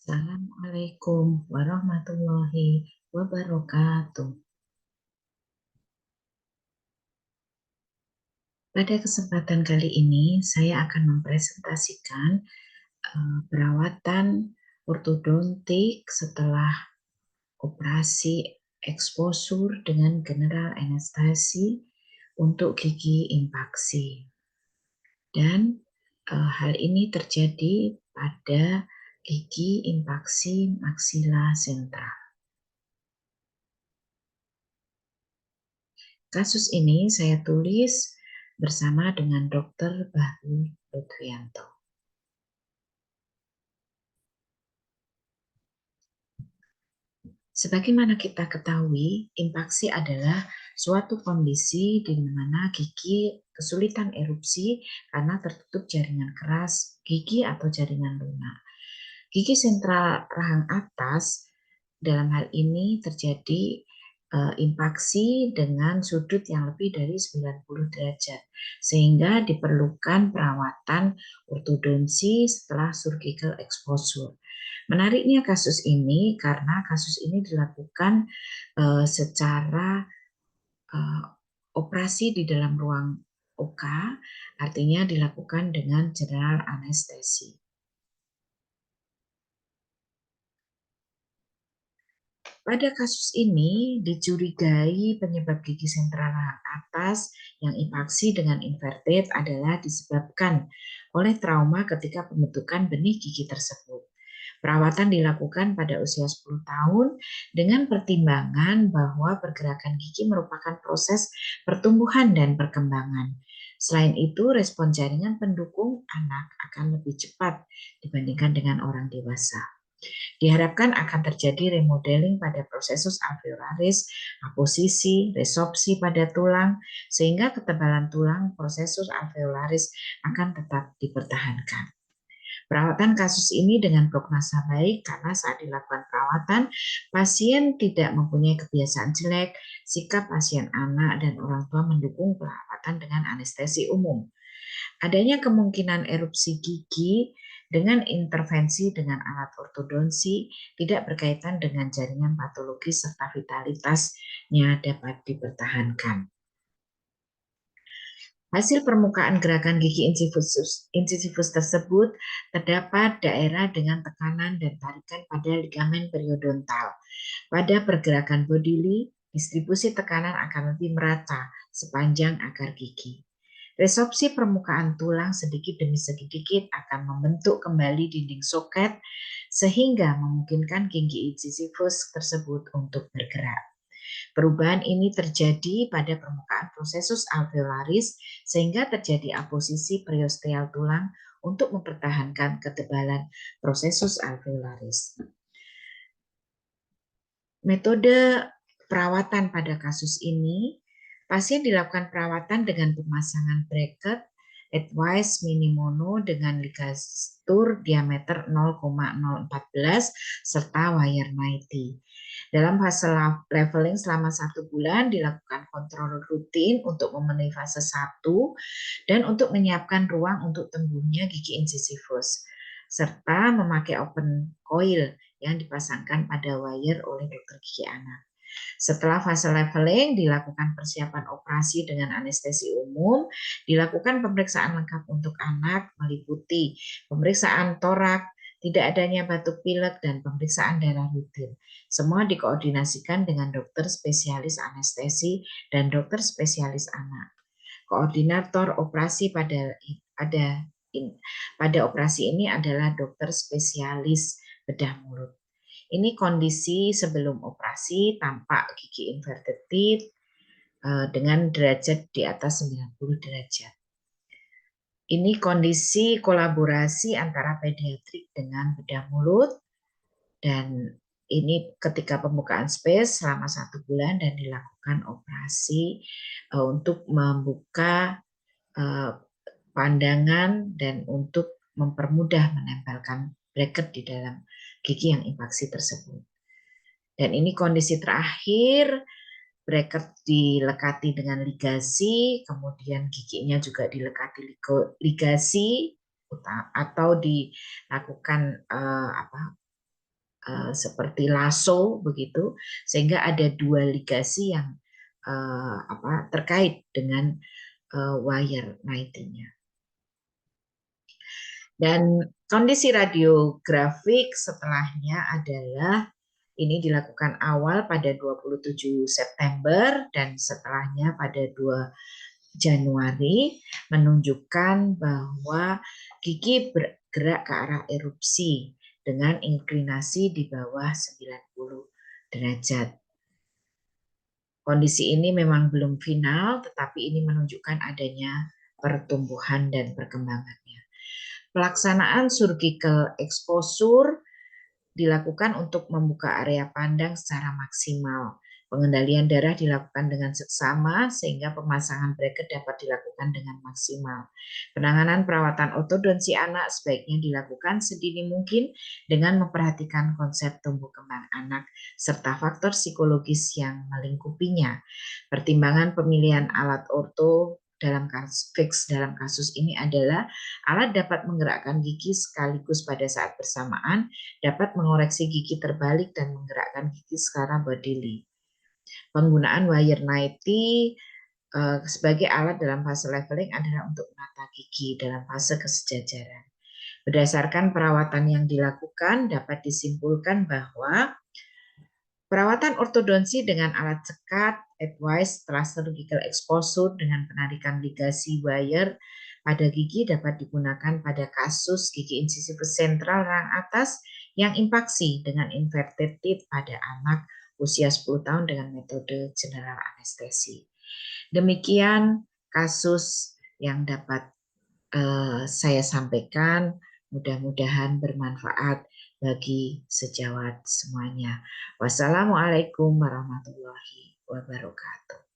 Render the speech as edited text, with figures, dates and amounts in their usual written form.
Assalamualaikum warahmatullahi wabarakatuh. Pada kesempatan kali ini, saya akan mempresentasikan perawatan ortodontik setelah operasi eksposur dengan general anestesi untuk gigi impaksi. Dan hal ini terjadi pada gigi impaksi maksila sentral. Kasus ini saya tulis bersama dengan Dr. Bahlul Lutfianto. Sebagaimana kita ketahui, impaksi adalah suatu kondisi di mana gigi kesulitan erupsi karena tertutup jaringan keras gigi atau jaringan lunak. Gigi sentral rahang atas dalam hal ini terjadi impaksi dengan sudut yang lebih dari 90 derajat, sehingga diperlukan perawatan ortodonsi setelah surgical exposure. Menariknya kasus ini karena kasus ini dilakukan secara operasi di dalam ruang OK, artinya dilakukan dengan general anestesi. Pada kasus ini dicurigai penyebab gigi sentral rahang atas yang impaksi dengan inverted adalah disebabkan oleh trauma ketika pembentukan benih gigi tersebut. Perawatan dilakukan pada usia 10 tahun dengan pertimbangan bahwa pergerakan gigi merupakan proses pertumbuhan dan perkembangan. Selain itu, respon jaringan pendukung anak akan lebih cepat dibandingkan dengan orang dewasa. Diharapkan akan terjadi remodeling pada prosesus alveolaris, aposisi, resorpsi pada tulang, sehingga ketebalan tulang prosesus alveolaris akan tetap dipertahankan. Perawatan kasus ini dengan prognosa baik karena saat dilakukan perawatan, pasien tidak mempunyai kebiasaan jelek, sikap pasien anak dan orang tua mendukung perawatan dengan anestesi umum. Adanya kemungkinan erupsi gigi dengan intervensi dengan alat ortodonsi tidak berkaitan dengan jaringan patologis serta vitalitasnya dapat dipertahankan. Hasil permukaan gerakan gigi incisifus tersebut terdapat daerah dengan tekanan dan tarikan pada ligamen periodontal. Pada pergerakan bodily, distribusi tekanan akan lebih merata sepanjang akar gigi. Resorpsi permukaan tulang sedikit demi sedikit akan membentuk kembali dinding soket sehingga memungkinkan gigi incisifus tersebut untuk bergerak. Perubahan ini terjadi pada permukaan prosesus alveolaris sehingga terjadi aposisi periosteal tulang untuk mempertahankan ketebalan prosesus alveolaris. Metode perawatan pada kasus ini, pasien dilakukan perawatan dengan pemasangan bracket Advice Minimono dengan ligatur diameter 0,014 serta wire 90. Dalam fase leveling selama 1 bulan dilakukan kontrol rutin untuk memenuhi fase 1 dan untuk menyiapkan ruang untuk tumbuhnya gigi incisifus, serta memakai open coil yang dipasangkan pada wire oleh dokter gigi anak. Setelah fase leveling, dilakukan persiapan operasi dengan anestesi umum, dilakukan pemeriksaan lengkap untuk anak, meliputi pemeriksaan torak, tidak adanya batuk pilek, dan pemeriksaan darah rutin. Semua dikoordinasikan dengan dokter spesialis anestesi dan dokter spesialis anak. Koordinator operasi pada operasi ini adalah dokter spesialis bedah mulut. Ini kondisi sebelum operasi tampak gigi inverted teeth dengan derajat di atas 90 derajat. Ini kondisi kolaborasi antara pediatrik dengan bedah mulut dan ini ketika pembukaan space selama 1 bulan dan dilakukan operasi untuk membuka pandangan dan untuk mempermudah menempelkan bracket di dalam gigi yang impaksi tersebut. Dan ini kondisi terakhir, bracket dilekati dengan ligasi, kemudian giginya juga dilekati ligasi atau dilakukan seperti lasso begitu, sehingga ada dua ligasi yang terkait dengan wire nightingale. Dan kondisi radiografik setelahnya adalah ini dilakukan awal pada 27 September dan setelahnya pada 2 Januari menunjukkan bahwa gigi bergerak ke arah erupsi dengan inklinasi di bawah 90 derajat. Kondisi ini memang belum final, tetapi ini menunjukkan adanya pertumbuhan dan perkembangannya. Pelaksanaan surgical exposure dilakukan untuk membuka area pandang secara maksimal. Pengendalian darah dilakukan dengan seksama sehingga pemasangan bracket dapat dilakukan dengan maksimal. Penanganan perawatan ortodonsi anak sebaiknya dilakukan sedini mungkin dengan memperhatikan konsep tumbuh kembang anak serta faktor psikologis yang melingkupinya. Pertimbangan pemilihan alat orto dalam kasus ini adalah alat dapat menggerakkan gigi sekaligus pada saat bersamaan, dapat mengoreksi gigi terbalik dan menggerakkan gigi secara bodily. Penggunaan wire 90 sebagai alat dalam fase leveling adalah untuk menata gigi dalam fase kesejajaran. Berdasarkan perawatan yang dilakukan, dapat disimpulkan bahwa perawatan ortodonsi dengan alat sekat, advice setelah surgical exposure dengan penarikan ligasi wire pada gigi dapat digunakan pada kasus gigi insisif sentral rang atas yang impaksi dengan inverted teeth pada anak usia 10 tahun dengan metode general anestesi. Demikian kasus yang dapat saya sampaikan, mudah-mudahan bermanfaat bagi sejawat semuanya. Wassalamualaikum warahmatullahi wabarakatuh.